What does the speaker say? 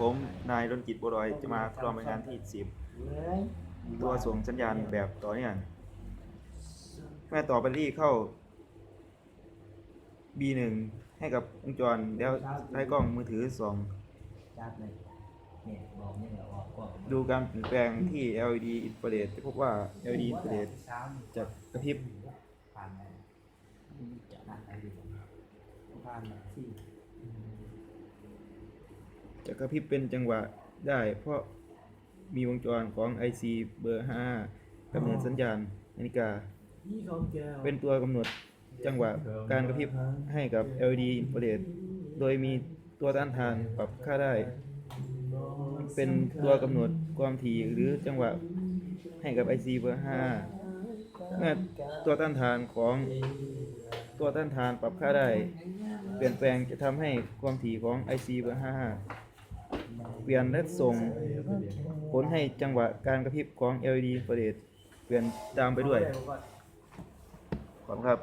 ผมนายดลกิจบัวลอยจะมาทดลองงานที่10ตัวส่งสัญญาณแบบต่อเนื่องเมื่อต่อแบตเตอรี่เข้า B1 ให้กับวงจรแล้วใช้กล้องมือถือส่องดูการเปลี่ยนแปลงที่ LED อินฟราเรดจะพบว่า LED อินฟราเรดจะกระพริบเป็นจังหวะได้เพราะมีวงจรของ IC เบอร์ 5 กำเนิดสัญญาณนาฬิกาเป็นตัวกำหนดจังหวะการกระพริบให้กับ LED อินฟราเรดโดยมีตัวต้านทานปรับค่าได้เป็นตัวกำหนดความถี่หรือจังหวะให้กับ IC เบอร์ 5 เมื่อตัวต้านทานปรับค่าได้เปลี่ยนแปลงจะทำให้ความถี่ของ IC เบอร์ 5 เปลี่ยนและส่งผลให้จังหวะการกระพริบของ LED อินฟราเรดเปลี่ยนตามไปด้วยขอบคุณครับ